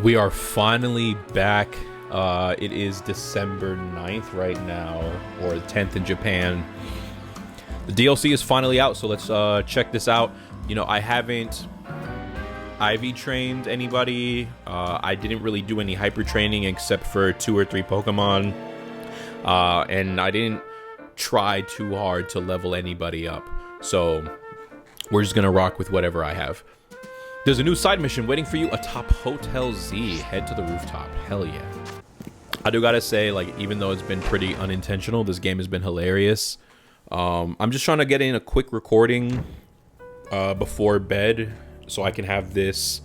We are finally back. It is December 9th right now, or 10th in Japan. The DLC is finally out, so let's check this out. You know, I haven't IV trained anybody. I didn't really do any hyper training except for 2 or 3 Pokemon. And I didn't try too hard to level anybody up. So we're just gonna rock with whatever I have. There's a new side mission waiting for you atop Hotel Z. Head to the rooftop. Hell yeah. I do gotta say, like, even though it's been pretty unintentional, this game has been hilarious. I'm just trying to get in a quick recording before bed so I can have this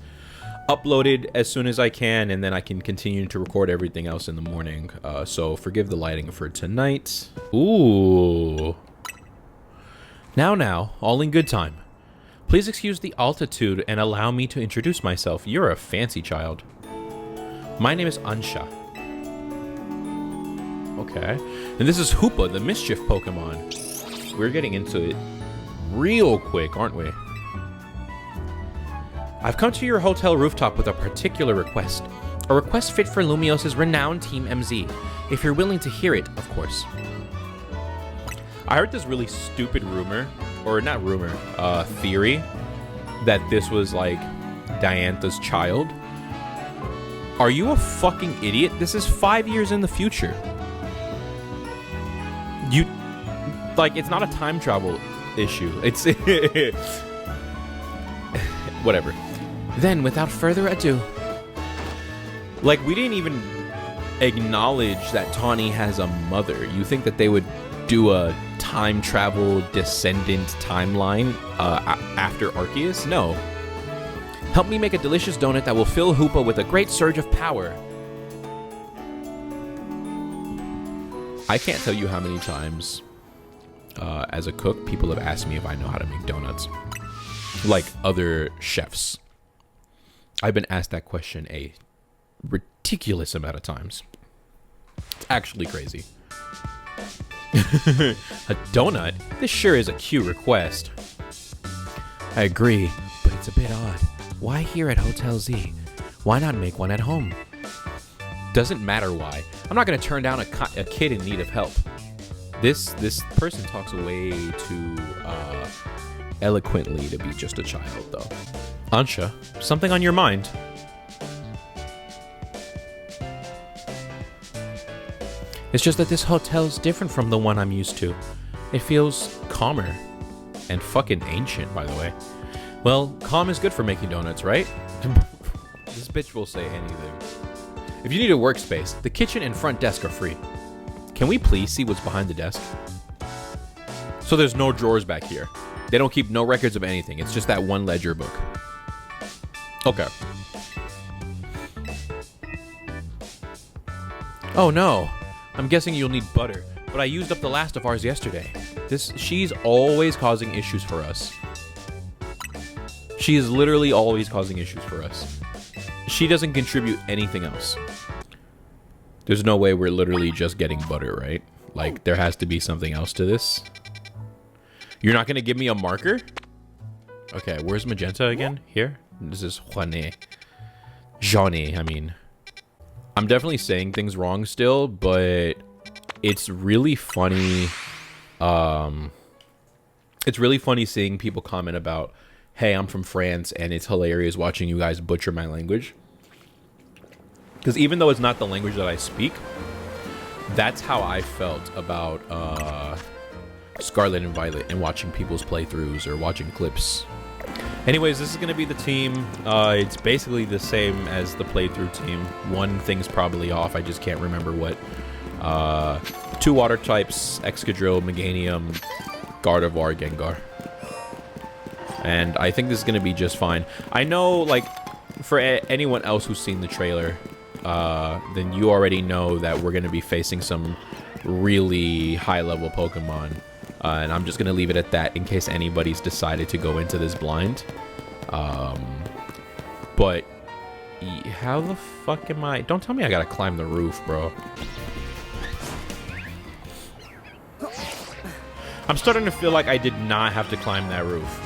uploaded as soon as I can, and then I can continue to record everything else in the morning. So forgive the lighting for tonight. Ooh. Now, all in good time. Please excuse the altitude and allow me to introduce myself. You're a fancy child. My name is Ansha. Okay. And this is Hoopa, the mischief Pokemon. We're getting into it real quick, aren't we? I've come to your hotel rooftop with a particular request. A request fit for Lumios's renowned Team MZ. If you're willing to hear it, of course. I heard this really stupid rumor, or not rumor, theory, that this was like Diantha's child. Are you a fucking idiot? This is 5 years in the future. It's not a time travel issue. It's whatever. Then, without further ado, like, we didn't even acknowledge that Tawny has a mother. You think that they would do a time travel descendant timeline after Arceus? No. Help me make a delicious donut that will fill Hoopa with a great surge of power. I can't tell you how many times as a cook people have asked me if I know how to make donuts. Like other chefs. I've been asked that question a ridiculous amount of times. It's actually crazy. A donut? This sure is a cute request. I agree, but it's a bit odd. Why here at Hotel Z? Why not make one at home? Doesn't matter why. I'm not going to turn down a kid in need of help. This person talks way too eloquently to be just a child, though. Ansha, something on your mind? It's just that this hotel's different from the one I'm used to. It feels calmer. And fucking ancient, by the way. Well, calm is good for making donuts, right? This bitch will say anything. If you need a workspace, the kitchen and front desk are free. Can we please see what's behind the desk? So there's no drawers back here. They don't keep no records of anything. It's just that one ledger book. Okay. Oh no. I'm guessing you'll need butter, but I used up the last of ours yesterday. She's always causing issues for us. She is literally always causing issues for us. She doesn't contribute anything else. There's no way we're literally just getting butter, right? Like, there has to be something else to this. You're not gonna give me a marker? Okay, where's Magenta again? Here? This is Juane. Johnny, I mean. I'm definitely saying things wrong still, but it's really funny. It's really funny seeing people comment about, hey, I'm from France, and it's hilarious watching you guys butcher my language. Because even though it's not the language that I speak, that's how I felt about Scarlet and Violet and watching people's playthroughs or watching clips. Anyways, this is going to be the team. It's basically the same as the playthrough team. One thing's probably off. I just can't remember what. 2 water types, Excadrill, Meganium, Gardevoir, Gengar. And I think this is going to be just fine. I know, like, for anyone else who's seen the trailer, then you already know that we're going to be facing some really high-level Pokemon. And I'm just going to leave it at that in case anybody's decided to go into this blind. But how the fuck am I? Don't tell me I got to climb the roof, bro. I'm starting to feel like I did not have to climb that roof.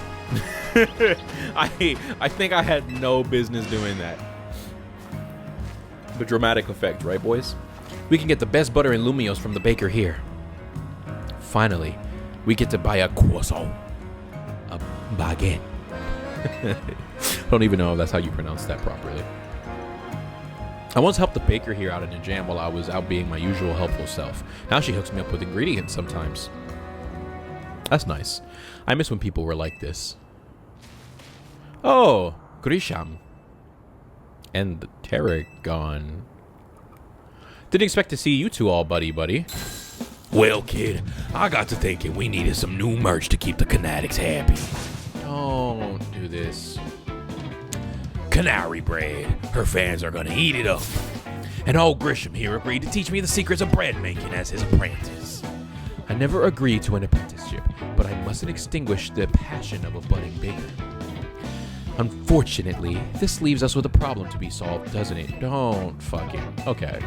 I think I had no business doing that. The dramatic effect, right, boys? We can get the best butter and Lumios from the baker here. Finally, we get to buy a croissant. A baguette. I don't even know if that's how you pronounce that properly. I once helped the baker here out in a jam while I was out being my usual helpful self. Now she hooks me up with ingredients sometimes. That's nice. I miss when people were like this. Oh, Grisham. And Tarragon. Didn't expect to see you two all buddy-buddy. Well, kid, I got to thinking we needed some new merch to keep the Canadics happy. Don't do this. Canary bread. Her fans are gonna eat it up. And old Grisham here agreed to teach me the secrets of bread making as his apprentice. I never agreed to an apprenticeship, but I mustn't extinguish the passion of a budding baker. Unfortunately, this leaves us with a problem to be solved, doesn't it? Don't fucking... Okay.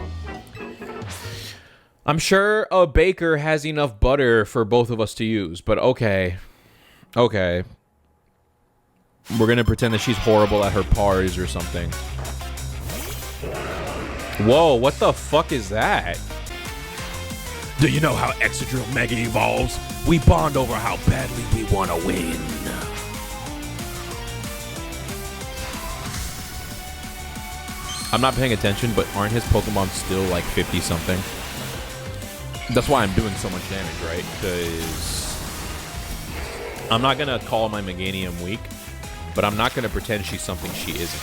I'm sure a baker has enough butter for both of us to use, but okay. Okay. We're gonna pretend that she's horrible at her pars or something. Whoa, what the fuck is that? Do you know how Exegil Mega evolves? We bond over how badly we want to win. I'm not paying attention, but aren't his Pokemon still like 50-something? That's why I'm doing so much damage, right? Because I'm not going to call my Meganium weak, but I'm not going to pretend she's something she isn't.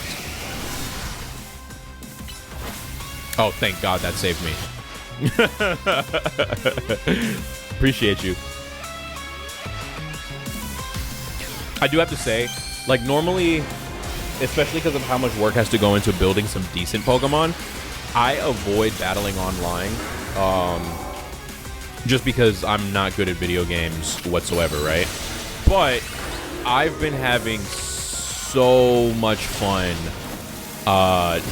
Oh, thank God that saved me. Appreciate you. I do have to say, like, normally, especially because of how much work has to go into building some decent Pokemon, I avoid battling online, just because I'm not good at video games whatsoever, right? But I've been having so much fun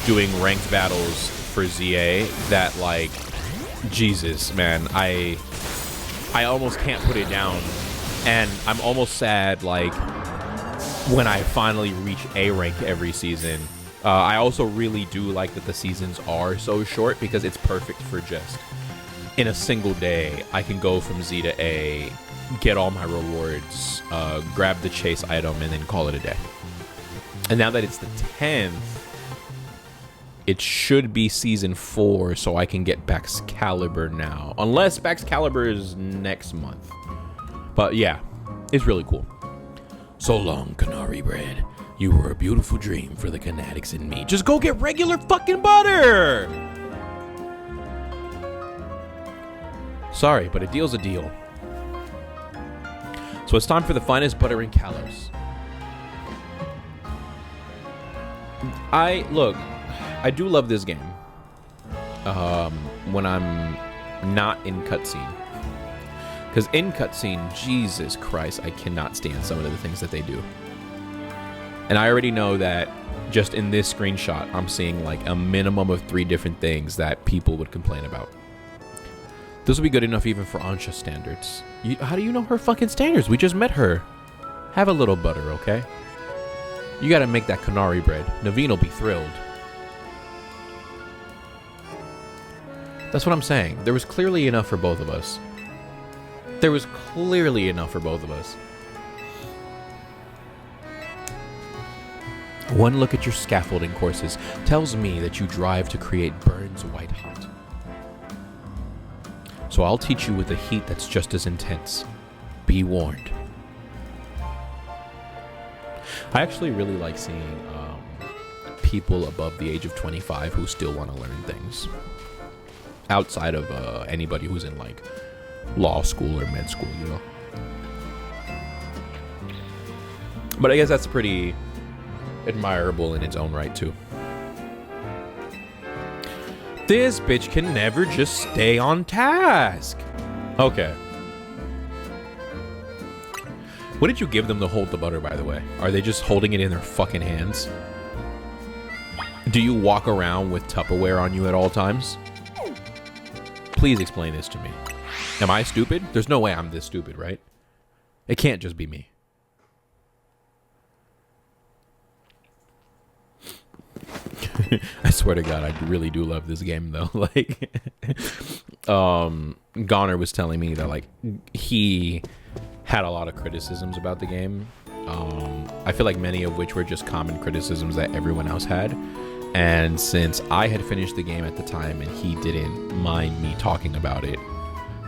doing ranked battles for ZA that, like, Jesus, man, I almost can't put it down, and I'm almost sad, like, when I finally reach A rank every season. I also really do like that the seasons are so short, because it's perfect for just, in a single day, I can go from Z to A, get all my rewards, grab the chase item, and then call it a day. And now that it's the 10th, it should be season 4, so I can get Baxcalibur now. Unless Baxcalibur is next month. But yeah, it's really cool. So long, Canary Bread. You were a beautiful dream for the Canadics and me. Just go get regular fucking butter! Sorry, but a deal's a deal. So it's time for the finest butter in Kalos. Look, I do love this game. When I'm not in cutscene. Because in cutscene, Jesus Christ, I cannot stand some of the things that they do. And I already know that just in this screenshot, I'm seeing like a minimum of 3 different things that people would complain about. This will be good enough even for Ansha standards. How do you know her fucking standards? We just met her. Have a little butter, okay? You gotta make that Canary bread. Naveen will be thrilled. That's what I'm saying. There was clearly enough for both of us. There was clearly enough for both of us. One look at your scaffolding courses tells me that you drive to create burns white hot. So I'll teach you with a heat that's just as intense. Be warned. I actually really like seeing people above the age of 25 who still want to learn things. Outside of anybody who's in, like, law school or med school, you know. But I guess that's pretty admirable in its own right, too. This bitch can never just stay on task. Okay. What did you give them to hold the butter, by the way? Are they just holding it in their fucking hands? Do you walk around with Tupperware on you at all times? Please explain this to me. Am I stupid? There's no way I'm this stupid, right? It can't just be me. I swear to God, I really do love this game though. Like, Goner was telling me that like he had a lot of criticisms about the game. I feel like many of which were just common criticisms that everyone else had. And since I had finished the game at the time and he didn't mind me talking about it,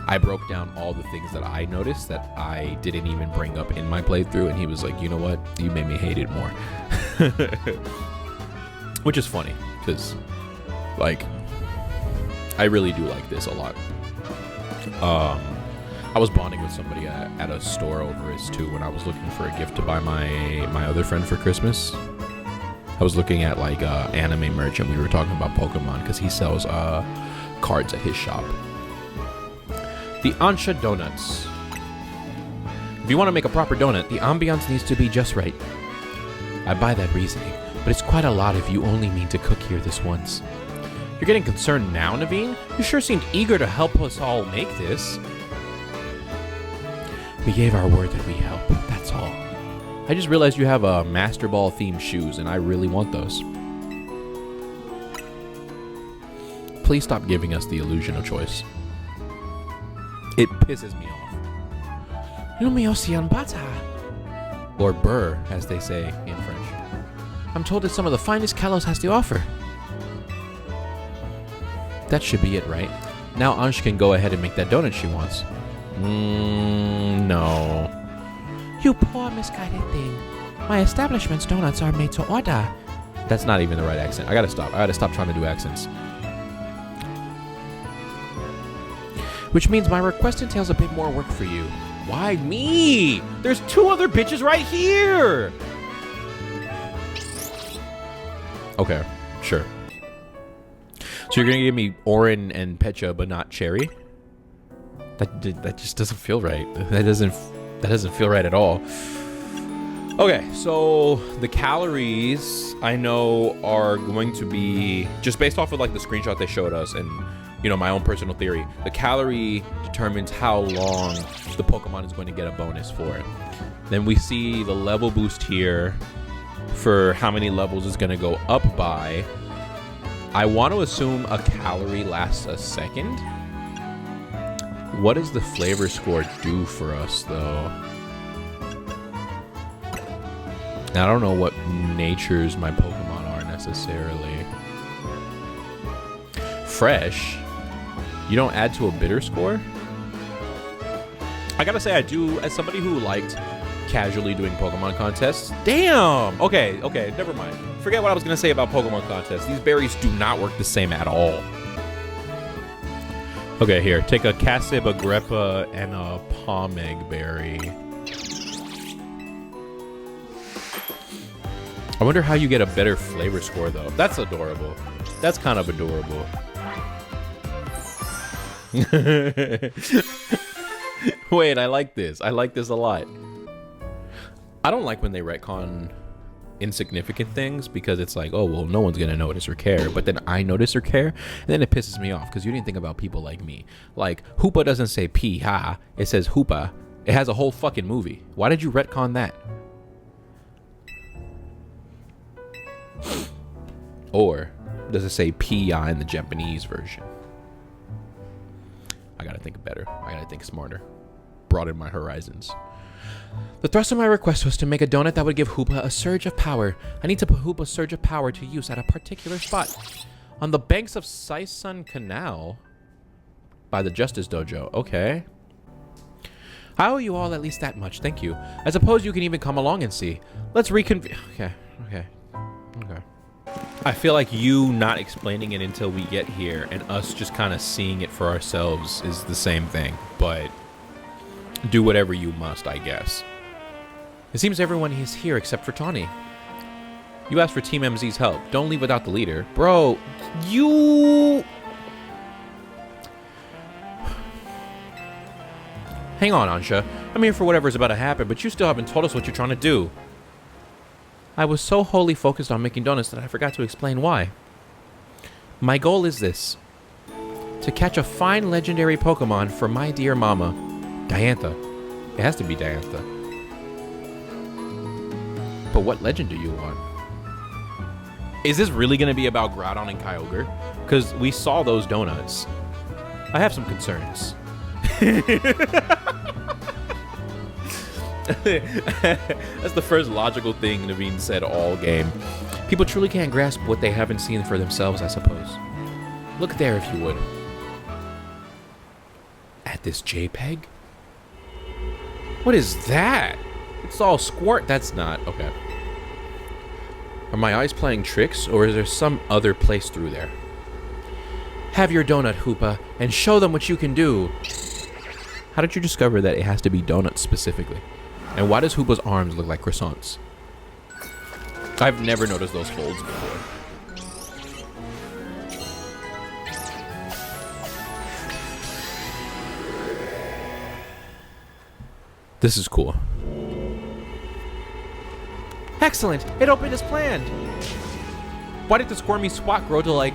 I broke down all the things that I noticed that I didn't even bring up in my playthrough, and he was like, you know what? You made me hate it more. Which is funny, because, like, I really do like this a lot. I was bonding with somebody at a store over this, too, when I was looking for a gift to buy my other friend for Christmas. I was looking at, like, anime merch, and we were talking about Pokemon, because he sells cards at his shop. The Ansha Donuts. If you want to make a proper donut, the ambiance needs to be just right. I buy that reasoning, but it's quite a lot if you only mean to cook here this once. You're getting concerned now, Naveen? You sure seemed eager to help us all make this. We gave our word that we'd help, that's all. I just realized you have a Master Ball themed shoes, and I really want those. Please stop giving us the illusion of choice. It pisses me off. Or burr, as they say in French. I'm told it's some of the finest Kalos has to offer. That should be it, right? Now Ansh can go ahead and make that donut she wants. No. You poor misguided thing. My establishment's donuts are made to order. That's not even the right accent. I gotta stop trying to do accents. Which means my request entails a bit more work for you. Why me? There's 2 other bitches right here! Okay, sure. So you're gonna give me Orin and Pecha, but not Cherry? That just doesn't feel right. That doesn't feel right at all. Okay, so the calories I know are going to be just based off of like the screenshot they showed us and you know my own personal theory. The calorie determines how long the Pokemon is going to get a bonus for. Then we see the level boost here for how many levels is going to go up by. I want to assume a calorie lasts a second. What does the flavor score do for us though? I don't know what natures my Pokemon are necessarily. Fresh? You don't add to a bitter score? I gotta say, I do, as somebody who liked casually doing Pokemon contests. Damn! Okay, never mind. Forget what I was gonna say about Pokemon contests. These berries do not work the same at all. Okay, here. Take a Casib, a Greppa, and a Pomeg berry. I wonder how you get a better flavor score, though. That's adorable. That's kind of adorable. Wait, I like this. I like this a lot. I don't like when they retcon insignificant things because it's like, oh, well, no one's going to notice or care. But then I notice or care, and then it pisses me off because you didn't think about people like me. Like, Hoopa doesn't say P-ha. It says Hoopa. It has a whole fucking movie. Why did you retcon that? Or does it say P-ya in the Japanese version? I gotta think better. I gotta think smarter. Broaden my horizons. The thrust of my request was to make a donut that would give Hoopa a surge of power. I need to put Hoopa's surge of power to use at a particular spot. On the banks of Saisun Canal by the Justice Dojo. Okay. I owe you all at least that much. Thank you. I suppose you can even come along and see. Let's reconvene. Okay. I feel like you not explaining it until we get here and us just kind of seeing it for ourselves is the same thing, but do whatever you must, I guess. It seems everyone is here except for Tawny. You asked for Team MZ's help. Don't leave without the leader. Bro, you... Hang on, Ansha. I'm here for whatever's about to happen, but you still haven't told us what you're trying to do. I was so wholly focused on making donuts that I forgot to explain why. My goal is this. To catch a fine legendary Pokemon for my dear mama, Diantha. It has to be Diantha. But what legend do you want? Is this really going to be about Groudon and Kyogre? Because we saw those donuts. I have some concerns. That's the first logical thing Naveen said all game. People truly can't grasp what they haven't seen for themselves, I suppose. Look there if you would. At this JPEG? What is that? It's all squirt. That's not. Okay. Are my eyes playing tricks, or is there some other place through there? Have your donut, Hoopa, and show them what you can do. How did you discover that it has to be donuts specifically? And why does Hoopa's arms look like croissants? I've never noticed those folds before. This is cool. Excellent! It opened as planned! Why did the squirmy swat grow to like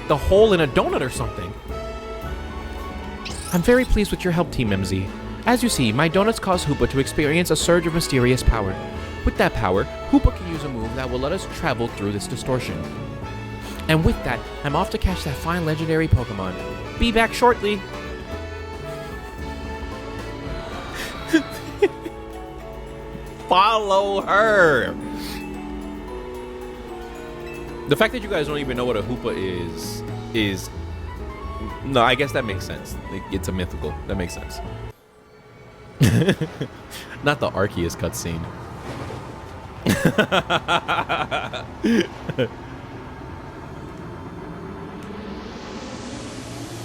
the hole in a donut or something? I'm very pleased with your help, Team MZ. As you see, my donuts cause Hoopa to experience a surge of mysterious power. With that power, Hoopa can use a move that will let us travel through this distortion. And with that, I'm off to catch that fine legendary Pokemon. Be back shortly! Follow her! The fact that you guys don't even know what a Hoopa is... No, I guess that makes sense. It's a mythical. That makes sense. Not the Arceus cutscene.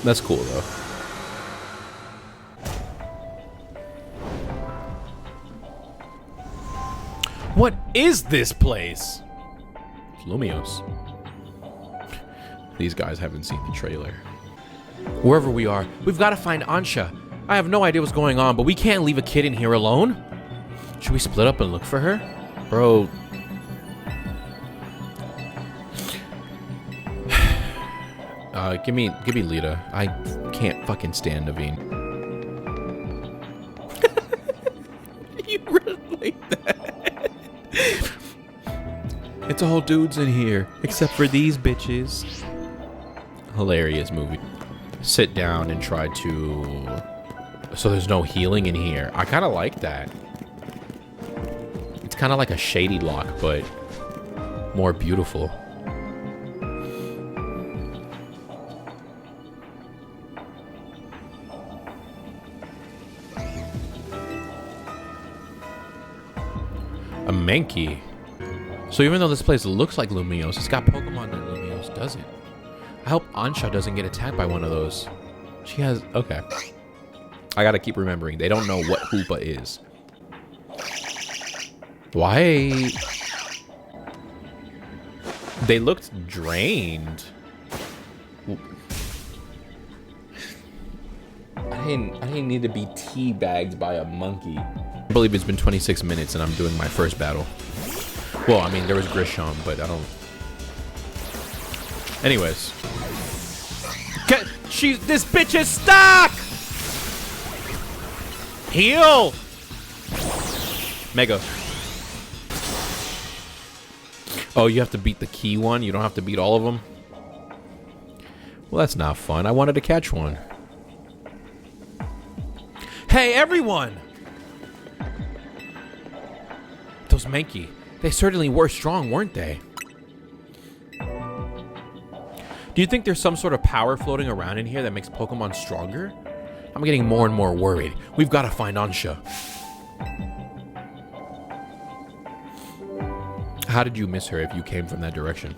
That's cool, though. What is this place? It's Lumiose. These guys haven't seen the trailer. Wherever we are, we've got to find Ansha. I have no idea what's going on, but we can't leave a kid in here alone. Should we split up and look for her? Bro. Give me Lita. I can't fucking stand Naveen. You really like that? It's all dudes in here, except for these bitches. Hilarious movie. Sit down and try to... So there's no healing in here. I kind of like that. It's kind of like a shady lock, but more beautiful. A Mankey. So even though this place looks like Lumiose, it's got Pokemon that Lumiose doesn't. I hope Ansha doesn't get attacked by one of those. She has... Okay. I gotta keep remembering. They don't know what Hoopa is. Why? They looked drained. I didn't need to be teabagged by a monkey. I believe it's been 26 minutes and I'm doing my first battle. Well, I mean, there was Grisham, but I don't... Anyways. This bitch is stuck! Heal! Mega. Oh, you have to beat the key one? You don't have to beat all of them? Well, that's not fun. I wanted to catch one. Hey, everyone! Those Mankey. They certainly were strong, weren't they? Do you think there's some sort of power floating around in here that makes Pokemon stronger? I'm getting more and more worried. We've got to find Ansha. How did you miss her if you came from that direction?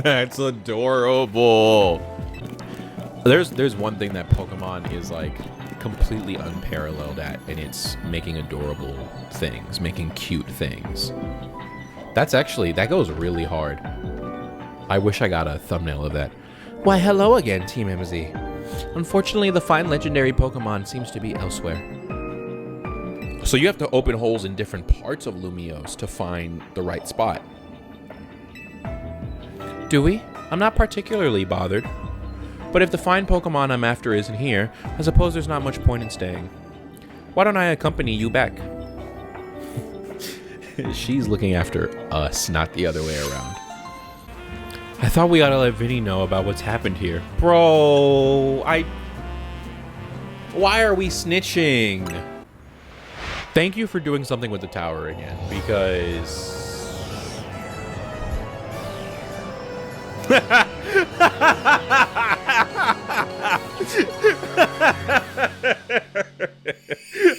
That's adorable. There's one thing that Pokemon is like completely unparalleled at, and it's making adorable things, making cute things. That goes really hard. I wish I got a thumbnail of that. Why, hello again, Team MZ. Unfortunately, the fine legendary Pokemon seems to be elsewhere. So you have to open holes in different parts of Lumiose to find the right spot. Do we? I'm not particularly bothered. But if the fine Pokemon I'm after isn't here, I suppose there's not much point in staying. Why don't I accompany you back? She's looking after us, not the other way around. I thought we ought to let Vinny know about what's happened here. Bro, why are we snitching? Thank you for doing something with the tower again, because...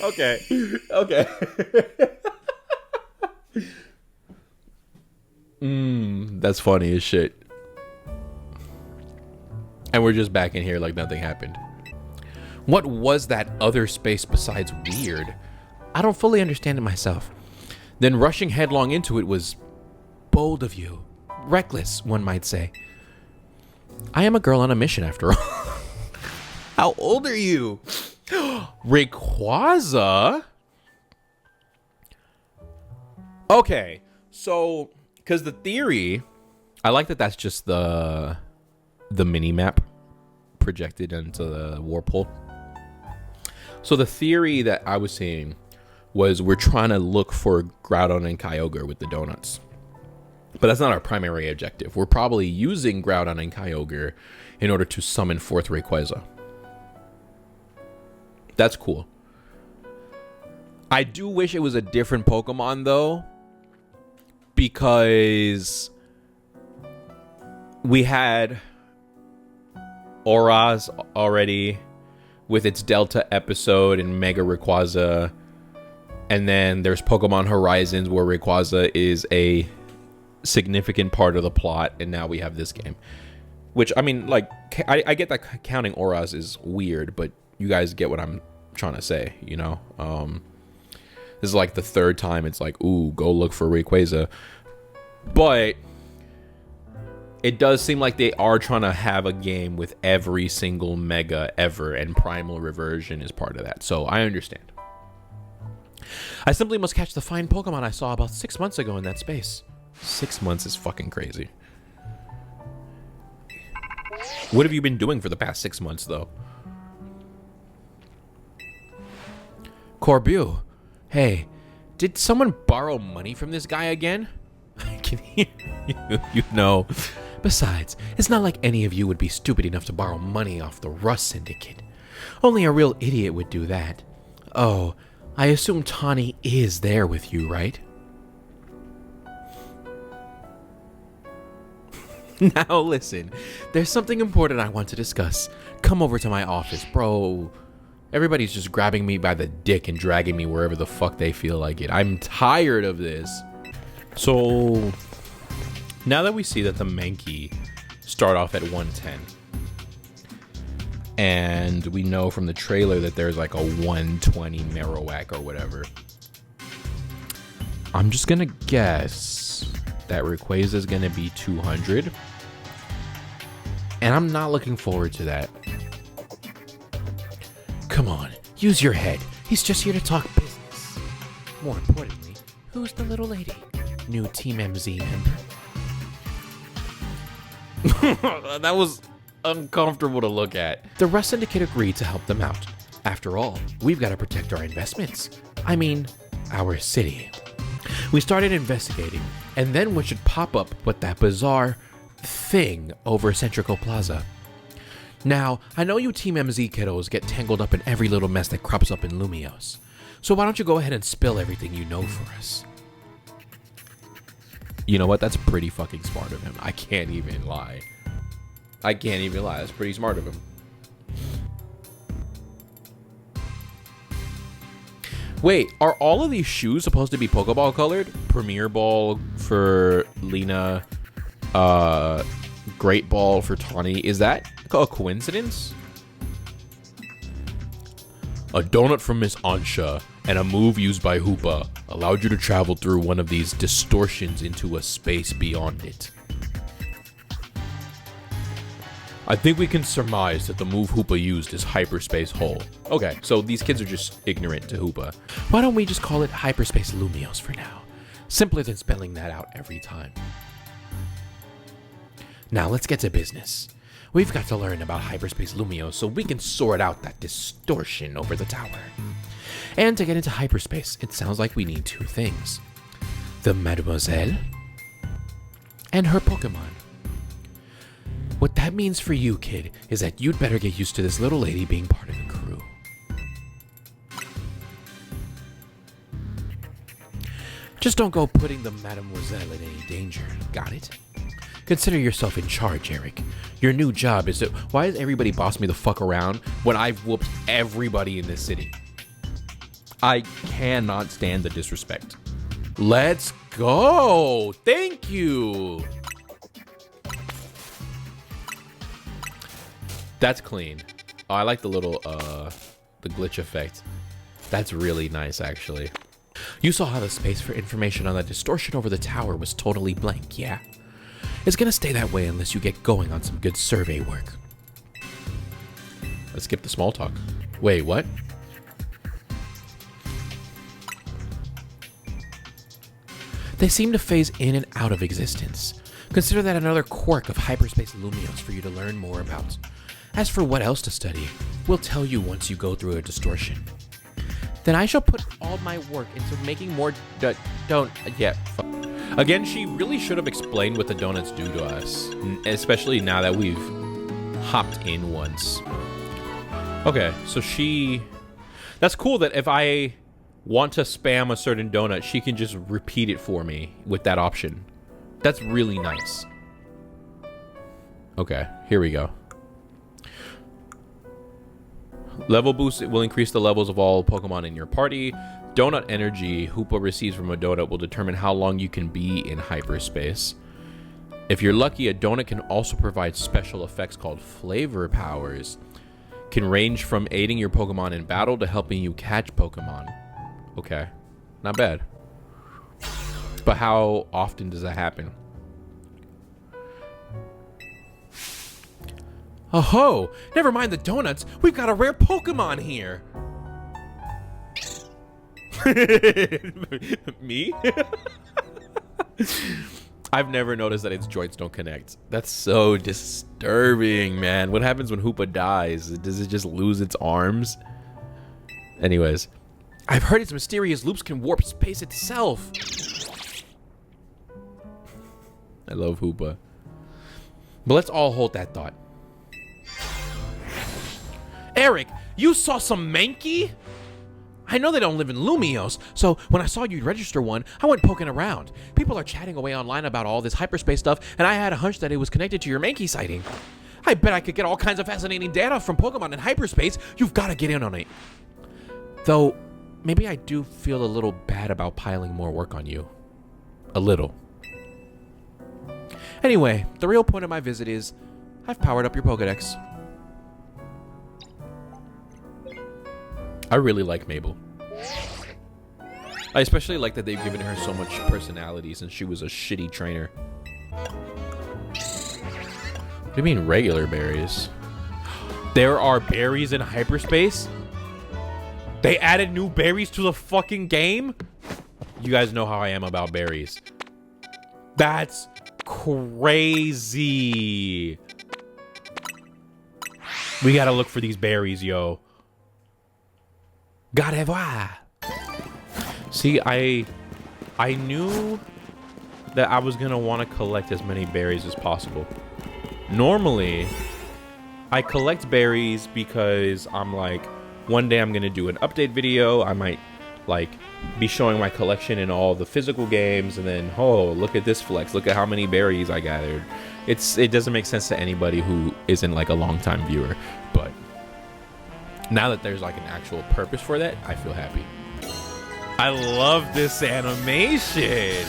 Okay. That's funny as shit. And we're just back in here like nothing happened. What was that other space besides weird? I don't fully understand it myself. Then rushing headlong into it was bold of you. Reckless, one might say. I am a girl on a mission after all. How old are you? Rayquaza? Okay, so, because the theory, I like that that's just the mini map projected into the warp hole. So the theory that I was seeing was we're trying to look for Groudon and Kyogre with the donuts. But that's not our primary objective. We're probably using Groudon and Kyogre in order to summon forth Rayquaza. That's cool. I do wish it was a different Pokemon, though, because we had Auras already with its Delta episode and Mega Rayquaza. And then there's Pokemon Horizons where Rayquaza is a significant part of the plot, and now we have this game. Which, I mean, like, I get that counting Auras is weird, but you guys get what I'm trying to say, you know? This is like the third time it's like, ooh, go look for Rayquaza. But it does seem like they are trying to have a game with every single Mega ever, and Primal Reversion is part of that. So I understand. I simply must catch the fine Pokemon I saw about 6 months ago in that space. 6 months is fucking crazy. What have you been doing for the past 6 months, though? Corbu, hey, did someone borrow money from this guy again? I can hear you know. Besides, it's not like any of you would be stupid enough to borrow money off the Rust Syndicate. Only a real idiot would do that. Oh, I assume Tawny is there with you, right? Now listen, there's something important I want to discuss. Come over to my office, bro. Everybody's just grabbing me by the dick and dragging me wherever the fuck they feel like it. I'm tired of this. So, now that we see that the Mankey start off at 110, and we know from the trailer that there's like a 120 Marowak or whatever, I'm just gonna guess that Rayquaza is gonna be 200, and I'm not looking forward to that. Come on, use your head. He's just here to talk business. More importantly, who's the little lady? New Team MZ member? That was uncomfortable to look at. The Rust Syndicate agreed to help them out. After all, we've got to protect our investments. I mean, our city. We started investigating, and then what should pop up but that bizarre thing over Centrical Plaza. Now, I know you Team MZ kiddos get tangled up in every little mess that crops up in Lumios. So why don't you go ahead and spill everything you know for us? You know what? That's pretty fucking smart of him. I can't even lie. That's pretty smart of him. Wait, are all of these shoes supposed to be Pokeball colored? Premier Ball for Lena, Great Ball for Tawny. Is that a coincidence? A donut from Miss Ansha and a move used by Hoopa allowed you to travel through one of these distortions into a space beyond it. I think we can surmise that the move Hoopa used is Hyperspace Hole. Okay, so these kids are just ignorant to Hoopa. Why don't we just call it Hyperspace Lumios for now? Simpler than spelling that out every time. Now let's get to business. We've got to learn about Hyperspace Lumios so we can sort out that distortion over the tower. And to get into hyperspace, it sounds like we need two things. the Mademoiselle and her Pokemon. What that means for you, kid, is that you'd better get used to this little lady being part of the crew. Just don't go putting the Mademoiselle in any danger, got it? Consider yourself in charge, Eric. Your new job is to... Why is everybody bossing me the fuck around when I've whooped everybody in this city? I cannot stand the disrespect. Let's go! Thank you! That's clean. Oh, I like the little, the glitch effect. That's really nice, actually. You saw how the space for information on the distortion over the tower was totally blank, yeah? It's gonna stay that way unless you get going on some good survey work. Let's skip the small talk. Wait, what? They seem to phase in and out of existence. Consider that another quirk of Hyperspace Lumios for you to learn more about. As for what else to study, we'll tell you once you go through a distortion. Then I shall put all my work into making more Again, she really should have explained what the donuts do to us, especially now that we've hopped in once. Okay, so that's cool that if I want to spam a certain donut, she can just repeat it for me with that option. That's really nice. Okay, here we go. Level boost will increase the levels of all Pokemon in your party. Donut energy Hoopa receives from a donut will determine how long you can be in hyperspace. If you're lucky, a donut can also provide special effects called flavor powers. Can range from aiding your Pokemon in battle to helping you catch Pokemon. Okay, not bad. But how often does that happen? Oh ho! Never mind the donuts, we've got a rare Pokemon here! Me? I've never noticed that its joints don't connect. That's so disturbing, man. What happens when Hoopa dies? Does it just lose its arms? Anyways. I've heard its mysterious loops can warp space itself. I love Hoopa. But let's all hold that thought. Eric, you saw some Mankey? I know they don't live in Lumios, so when I saw you register one, I went poking around. People are chatting away online about all this hyperspace stuff, and I had a hunch that it was connected to your Mankey sighting. I bet I could get all kinds of fascinating data from Pokemon in hyperspace. You've got to get in on it. Though, maybe I do feel a little bad about piling more work on you. A little. Anyway, the real point of my visit is, I've powered up your Pokedex. I really like Mabel. I especially like that they've given her so much personality since she was a shitty trainer. What do you mean regular berries? There are berries in hyperspace? They added new berries to the fucking game? You guys know how I am about berries. That's crazy. We gotta look for these berries, yo. Gotta voir. See, I knew that I was gonna want to collect as many berries as possible. Normally, I collect berries because I'm like, one day I'm gonna do an update video. I might like be showing my collection in all the physical games, and then oh, look at this flex. Look at how many berries I gathered. It doesn't make sense to anybody who isn't like a longtime viewer, but now that there's like an actual purpose for that, I feel happy. I love this animation.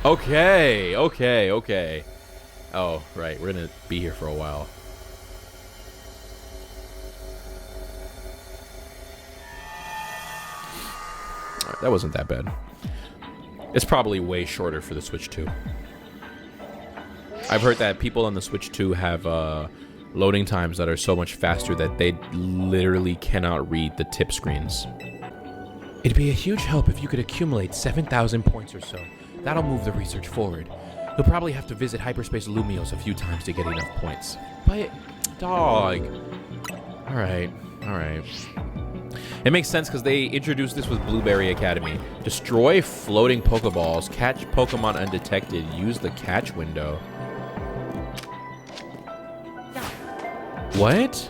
Okay. Oh, right. We're gonna be here for a while. All right, that wasn't that bad. It's probably way shorter for the Switch 2. I've heard that people on the Switch 2 have loading times that are so much faster that they literally cannot read the tip screens. It'd be a huge help if you could accumulate 7,000 points or so. That'll move the research forward. You'll probably have to visit Hyperspace Lumios a few times to get enough points. But, dog. Alright. It makes sense because they introduced this with Blueberry Academy. Destroy floating Pokeballs. Catch Pokemon undetected. Use the catch window. What?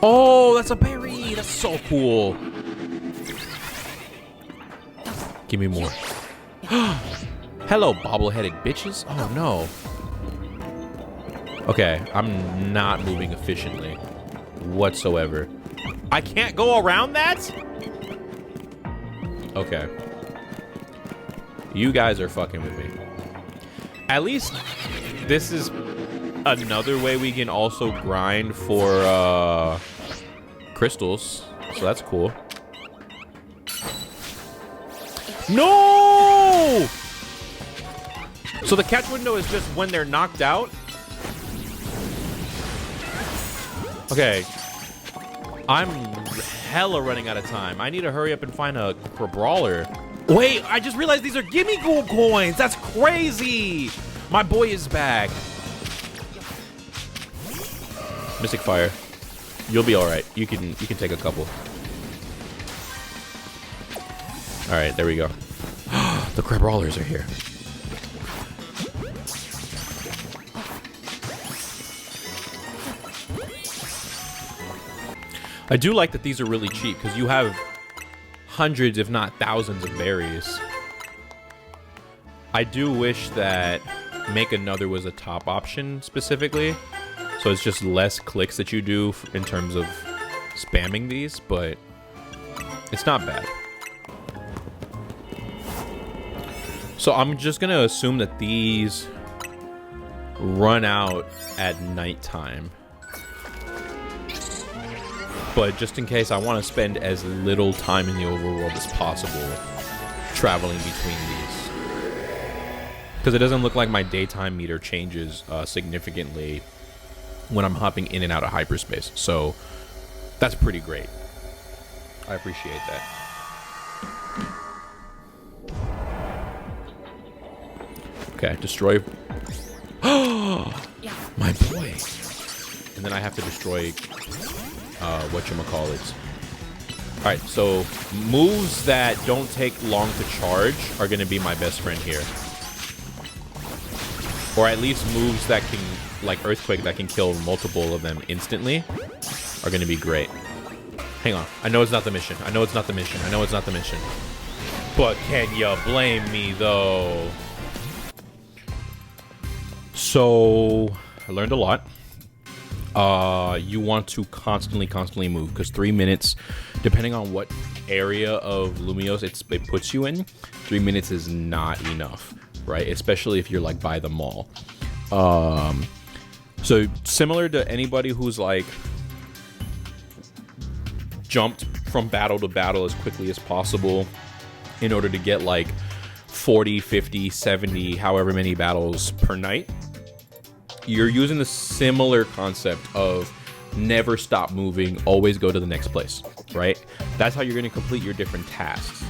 Oh, that's a berry. That's so cool. Give me more. Hello, bobble-headed bitches. Oh, no. Okay, I'm not moving efficiently whatsoever. I can't go around that? Okay. You guys are fucking with me. At least this is another way we can also grind for crystals. So that's cool. No! So the catch window is just when they're knocked out? Okay. I'm hella running out of time. I need to hurry up and find a brawler. Wait, I just realized these are gimme ghoul coins. That's crazy. My boy is back. Mystic Fire. You'll be all right. You can take a couple. All right, there we go. The crab brawlers are here. I do like that these are really cheap because you have hundreds, if not thousands, of berries. I do wish that Make Another was a top option specifically. So it's just less clicks that you do in terms of spamming these, but it's not bad. So I'm just going to assume that these run out at nighttime. But just in case, I want to spend as little time in the overworld as possible traveling between these. Because it doesn't look like my daytime meter changes significantly when I'm hopping in and out of hyperspace. So that's pretty great. I appreciate that. Okay, destroy. Oh, my boy. And then I have to destroy whatchamacallits. Alright, so moves that don't take long to charge are going to be my best friend here. Or at least moves that can, like Earthquake, that can kill multiple of them instantly are going to be great. Hang on. I know it's not the mission. I know it's not the mission. I know it's not the mission. But can you blame me, though? So, I learned a lot. You want to constantly move, because 3 minutes, depending on what area of Lumiose it puts you in, 3 minutes is not enough, right? Especially if you're like by the mall. So similar to anybody who's like jumped from battle to battle as quickly as possible in order to get like 40, 50, 70, however many battles per night, you're using the similar concept of never stop moving, always go to the next place, right? That's how you're going to complete your different tasks.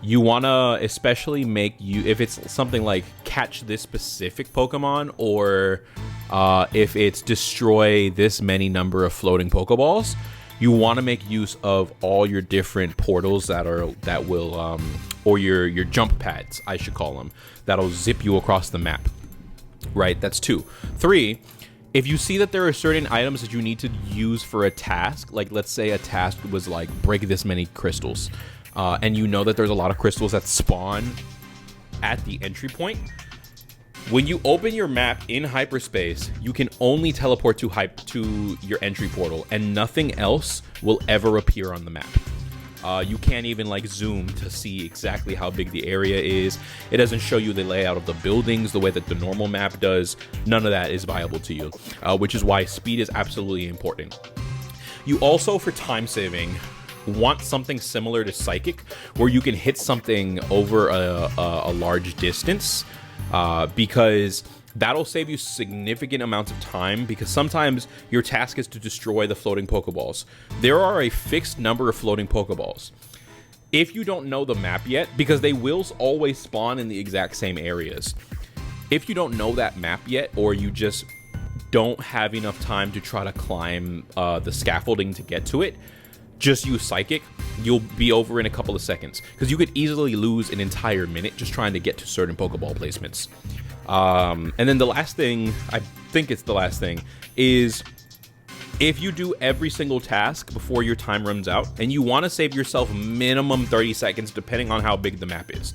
You want to especially make if it's something like catch this specific Pokemon, or if it's destroy this many number of floating Pokeballs, you want to make use of all your different portals that will or your jump pads, I should call them, that'll zip you across the map. Right, that's 2. 3, if you see that there are certain items that you need to use for a task, like let's say a task was like break this many crystals, and you know that there's a lot of crystals that spawn at the entry point, when you open your map in hyperspace, you can only teleport to your entry portal, and nothing else will ever appear on the map. You can't even like zoom to see exactly how big the area is. It doesn't show you the layout of the buildings the way that the normal map does. None of that is viable to you, which is why speed is absolutely important. You also, for time saving, want something similar to Psychic, where you can hit something over a large distance, because that'll save you significant amounts of time, because sometimes your task is to destroy the floating Pokeballs. There are a fixed number of floating Pokeballs. If you don't know the map yet, because they will always spawn in the exact same areas, If you don't know that map yet, or you just don't have enough time to try to climb the scaffolding to get to it, just use Psychic. You'll be over in a couple of seconds, because you could easily lose an entire minute just trying to get to certain Pokeball placements. And then the last thing, I think it's the last thing, is if you do every single task before your time runs out, and you want to save yourself minimum 30 seconds depending on how big the map is.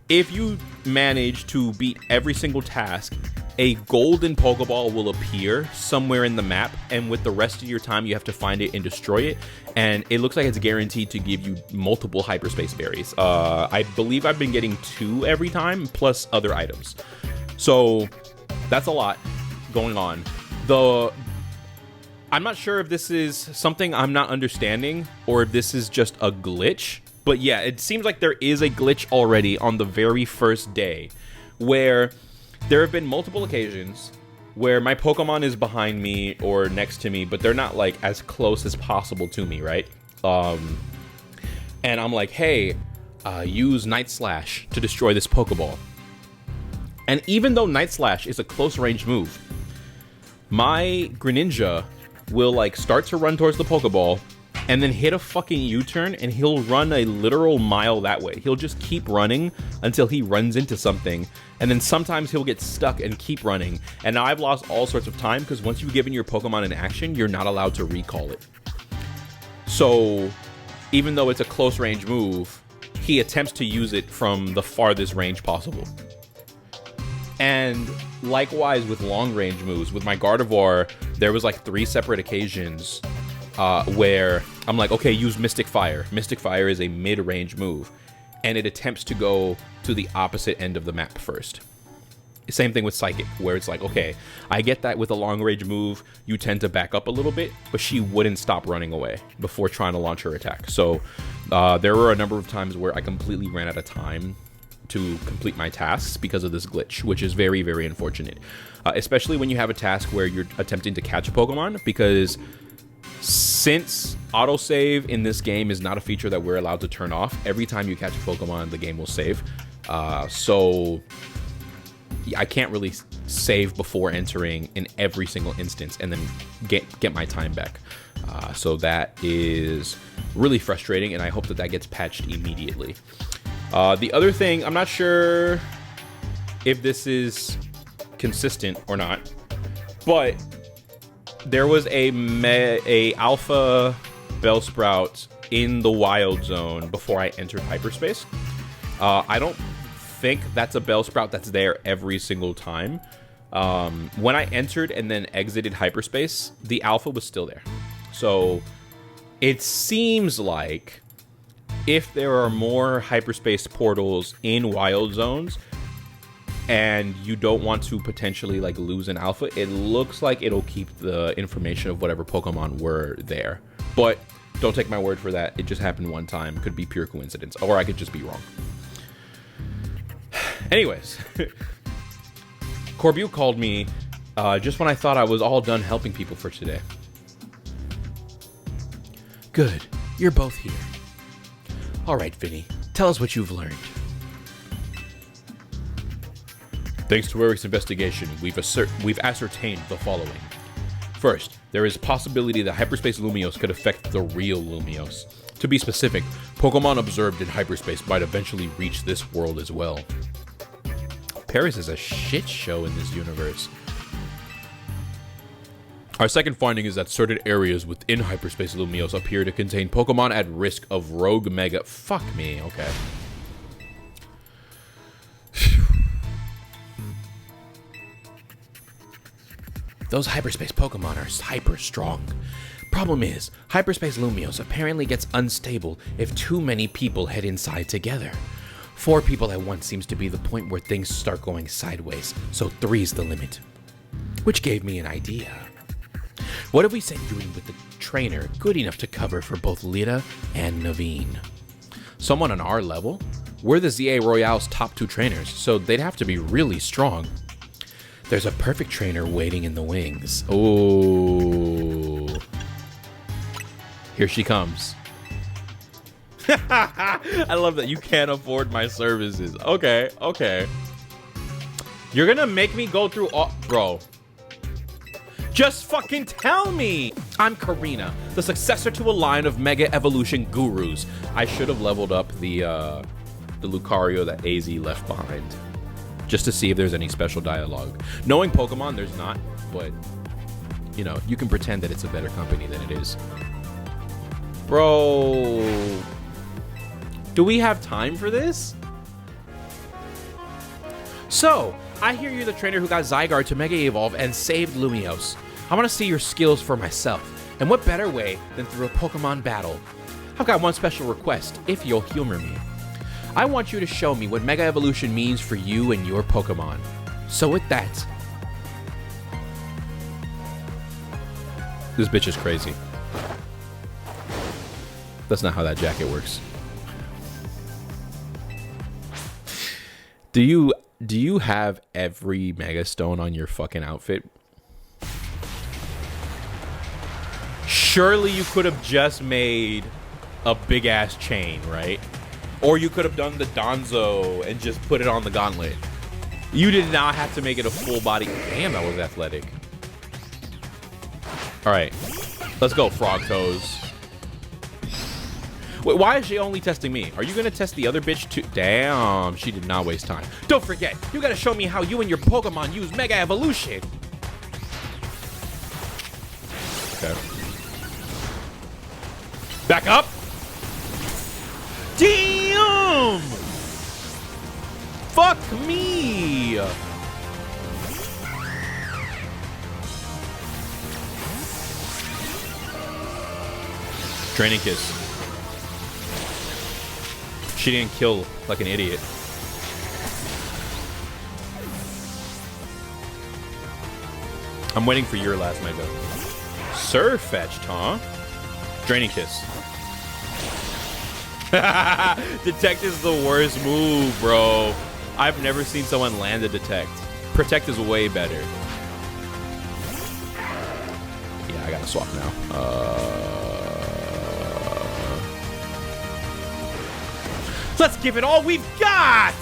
If you manage to beat every single task, a golden Pokeball will appear somewhere in the map, and with the rest of your time, you have to find it and destroy it. And it looks like it's guaranteed to give you multiple Hyperspace berries. I believe I've been getting 2 every time, plus other items. So that's a lot going on. I'm not sure if this is something I'm not understanding, or if this is just a glitch. But yeah, it seems like there is a glitch already on the very first day, where there have been multiple occasions where my Pokemon is behind me or next to me, but they're not like as close as possible to me, right? And I'm like, hey, use Night Slash to destroy this Pokeball. And even though Night Slash is a close range move, my Greninja will like start to run towards the Pokeball and then hit a fucking U-turn, and he'll run a literal mile that way. He'll just keep running until he runs into something, and then sometimes he'll get stuck and keep running. And now I've lost all sorts of time, because once you've given your Pokemon an action, you're not allowed to recall it. So even though it's a close range move, he attempts to use it from the farthest range possible. And likewise with long range moves, with my Gardevoir, there was like 3 separate occasions where I'm like, okay, use Mystic Fire. Mystic Fire is a mid-range move, and it attempts to go to the opposite end of the map first. Same thing with Psychic, where it's like, okay, I get that with a long-range move, you tend to back up a little bit, but she wouldn't stop running away before trying to launch her attack. So there were a number of times where I completely ran out of time to complete my tasks because of this glitch, which is very, very unfortunate. Especially when you have a task where you're attempting to catch a Pokemon, because since autosave in this game is not a feature that we're allowed to turn off, every time you catch a Pokemon, the game will save. So I can't really save before entering in every single instance and then get my time back. So that is really frustrating, and I hope that that gets patched immediately. The other thing, I'm not sure if this is consistent or not, but there was a alpha Bellsprout in the wild zone before I entered Hyperspace. I don't think that's a Bellsprout that's there every single time. When I entered and then exited Hyperspace, the alpha was still there. So it seems like if there are more Hyperspace portals in wild zones and you don't want to potentially like lose an alpha, it looks like it'll keep the information of whatever Pokemon were there. But don't take my word for that. It just happened one time. Could be pure coincidence, or I could just be wrong. Anyways, Corbu called me just when I thought I was all done helping people for today. Good. You're both here. All right, Vinny. Tell us what you've learned. Thanks to Eric's investigation, we've ascertained the following. First, there is a possibility that Hyperspace Lumiose could affect the real Lumiose. To be specific, Pokemon observed in Hyperspace might eventually reach this world as well. Paris is a shit show in this universe. Our second finding is that certain areas within Hyperspace Lumiose appear to contain Pokemon at risk of Rogue Mega. Fuck me, okay. Those Hyperspace Pokemon are hyper strong. Problem is, Hyperspace Lumiose apparently gets unstable if too many people head inside together. 4 people at once seems to be the point where things start going sideways, so 3's the limit. Which gave me an idea. What if we sent you in with the trainer good enough to cover for both Lita and Naveen? Someone on our level? We're the ZA Royale's top 2 trainers, so they'd have to be really strong. There's a perfect trainer waiting in the wings. Oh. Here she comes. I love that you can't afford my services. Okay, okay. You're gonna make me go through all... Bro. Just fucking tell me! I'm Karina, the successor to a line of Mega Evolution gurus. I should have leveled up the Lucario that AZ left behind. Just to see if there's any special dialogue. Knowing Pokemon, there's not, but... You know, you can pretend that it's a better company than it is. Bro... Do we have time for this? So, I hear you're the trainer who got Zygarde to Mega Evolve and saved Lumiose. I want to see your skills for myself. And what better way than through a Pokemon battle? I've got one special request, if you'll humor me. I want you to show me what Mega Evolution means for you and your Pokemon. So with that... This bitch is crazy. That's not how that jacket works. Do you have every Mega Stone on your fucking outfit? Surely you could have just made a big ass chain, right? Or you could have done the Donzo and just put it on the gauntlet. You did not have to make it a full body. Damn, that was athletic. All right, let's go, Frog Toes. Wait, why is she only testing me? Are you gonna test the other bitch too? Damn, she did not waste time. Don't forget, you gotta show me how you and your Pokemon use Mega Evolution. Okay. Back up. Damn! Fuck me! Training Kiss. She didn't kill like an idiot. I'm waiting for your last Mega. Surfetched, huh? Draining Kiss. Detect is the worst move, bro. I've never seen someone land a Detect. Protect is way better. Yeah, I gotta swap now. Let's give it all we've got!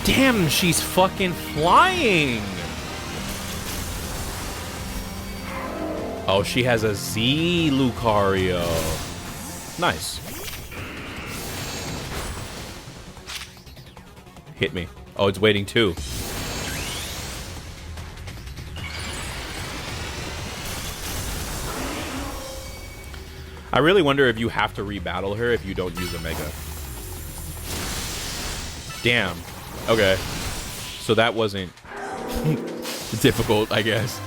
Damn, she's fucking flying! Oh, she has a Z Lucario. Nice. Hit me. Oh, it's waiting too. I really wonder if you have to rebattle her if you don't use a Mega. Damn. Okay. So that wasn't difficult, I guess.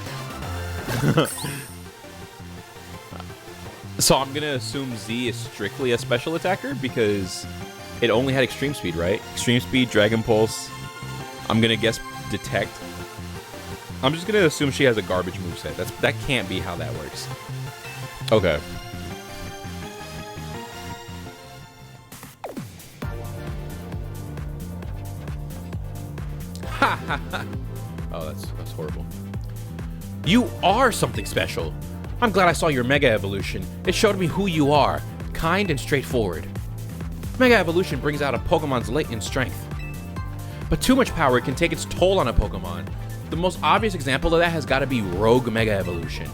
So I'm gonna assume Z is strictly a special attacker because it only had Extreme Speed, right? Extreme Speed, Dragon Pulse. I'm gonna guess Detect. I'm just gonna assume she has a garbage moveset. That can't be how that works. Okay. Oh, that's horrible. You are something special. I'm glad I saw your Mega Evolution. It showed me who you are. Kind and straightforward. Mega Evolution brings out a Pokemon's latent strength. But too much power can take its toll on a Pokemon. The most obvious example of that has got to be Rogue Mega Evolution.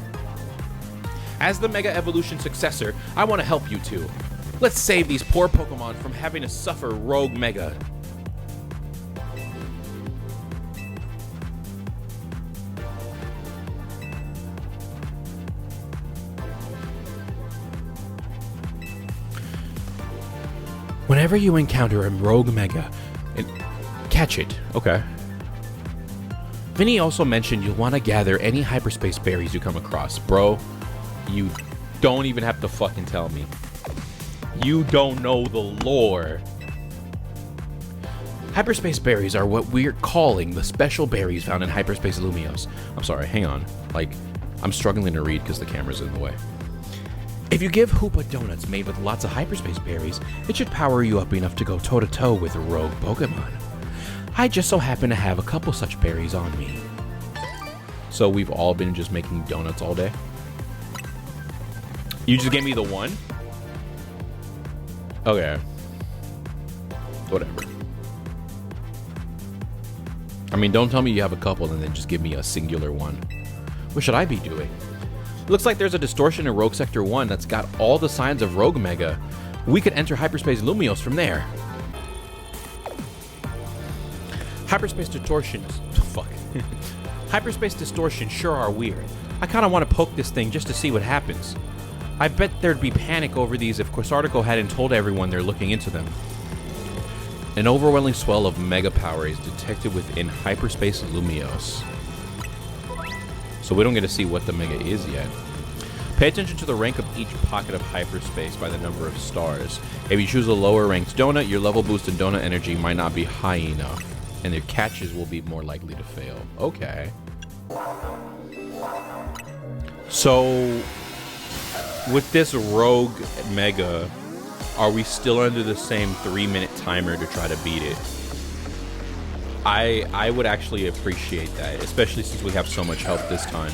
As the Mega Evolution successor, I want to help you two. Let's save these poor Pokemon from having to suffer Rogue Mega. Whenever you encounter a Rogue Mega, catch it. Okay. Vinny also mentioned you'll want to gather any hyperspace berries you come across. Bro, you don't even have to fucking tell me. You don't know the lore. Hyperspace berries are what we're calling the special berries found in Hyperspace Lumiose. I'm sorry, hang on. Like, I'm struggling to read because the camera's in the way. If you give Hoopa donuts made with lots of hyperspace berries, it should power you up enough to go toe-to-toe with a rogue Pokemon. I just so happen to have a couple such berries on me. So we've all been just making donuts all day? You just gave me the one? Okay. Whatever. I mean, don't tell me you have a couple and then just give me a singular one. What should I be doing? Looks like there's a distortion in Rogue Sector 1 that's got all the signs of Rogue Mega. We could enter Hyperspace Lumios from there. Hyperspace distortions. Fuck. Hyperspace distortions sure are weird. I kind of want to poke this thing just to see what happens. I bet there'd be panic over these if Corsartico hadn't told everyone they're looking into them. An overwhelming swell of mega power is detected within Hyperspace Lumios. So we don't get to see what the mega is yet. Pay attention to the rank of each pocket of hyperspace by the number of stars. If you choose a lower ranked donut, your level boost in donut energy might not be high enough, and their catches will be more likely to fail. Okay. So, with this rogue mega, are we still under the same 3-minute timer to try to beat it? I would actually appreciate that, especially since we have so much help this time.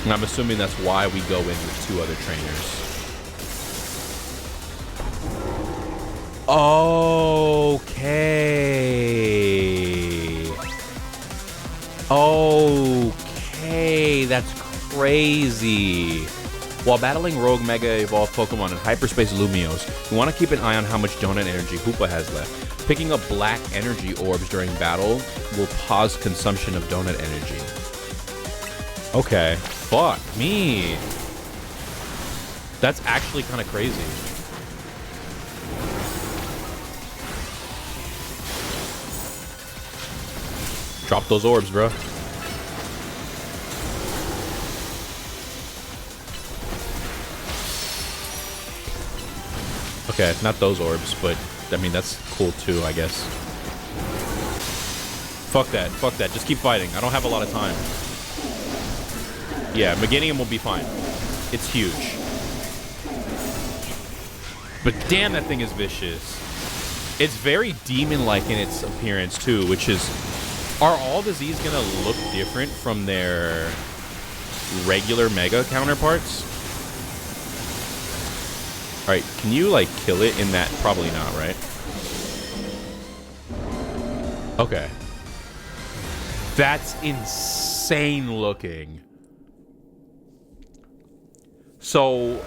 And I'm assuming that's why we go in with 2 other trainers. Okay. Okay, that's crazy. While battling Rogue Mega Evolved Pokemon in Hyperspace Lumios, you want to keep an eye on how much donut energy Hoopa has left. Picking up black energy orbs during battle will pause consumption of donut energy. Okay. Fuck me. That's actually kind of crazy. Drop those orbs, bro. Okay, not those orbs, but I mean, that's cool too, I guess. Fuck that. Fuck that. Just keep fighting. I don't have a lot of time. Yeah, Meganium will be fine. It's huge. But damn, that thing is vicious. It's very demon-like in its appearance too, which is... Are all Disease gonna look different from their regular Mega counterparts? Alright, can you, like, kill it in that? Probably not, right? Okay. That's insane looking. So,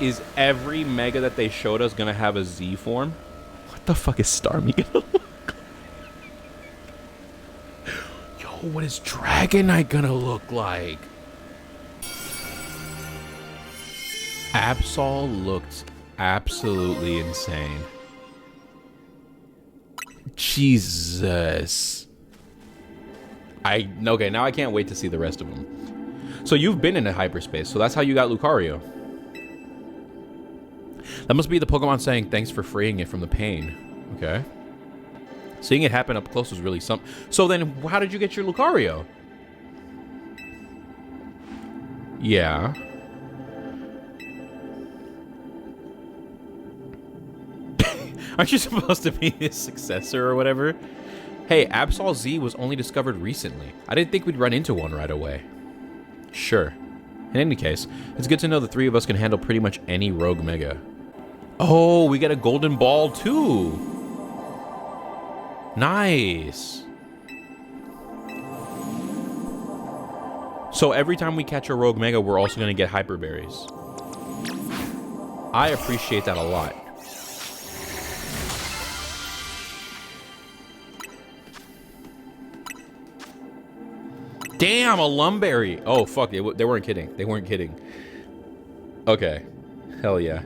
is every Mega that they showed us gonna have a Z form? What the fuck is Starmie gonna look like? Yo, what is Dragonite gonna look like? Absol looked absolutely insane. Jesus. Okay, now I can't wait to see the rest of them. So you've been in a hyperspace, so that's how you got Lucario. That must be the Pokemon saying thanks for freeing it from the pain. Okay. Seeing it happen up close was really something. So then how did you get your Lucario? Yeah. Aren't you supposed to be his successor or whatever? Hey, Absol Z was only discovered recently. I didn't think we'd run into one right away. Sure. In any case, it's good to know the 3 of us can handle pretty much any Rogue Mega. Oh, we get a Golden Ball too. Nice. So every time we catch a Rogue Mega, we're also going to get Hyper Berries. I appreciate that a lot. Damn, a Lumberry. Oh, fuck. They weren't kidding. They weren't kidding. Okay. Hell yeah.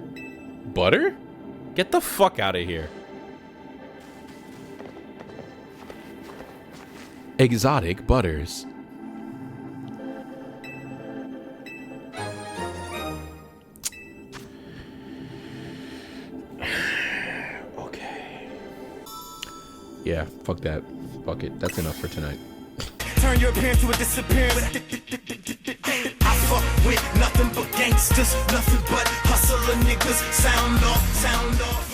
Butter? Get the fuck out of here. Exotic butters. Okay. Yeah, fuck that. Fuck it. That's enough for tonight. Turn your appearance to a disappearance. I fuck with nothing but gangsters, nothing but hustler niggas. Sound off, sound off.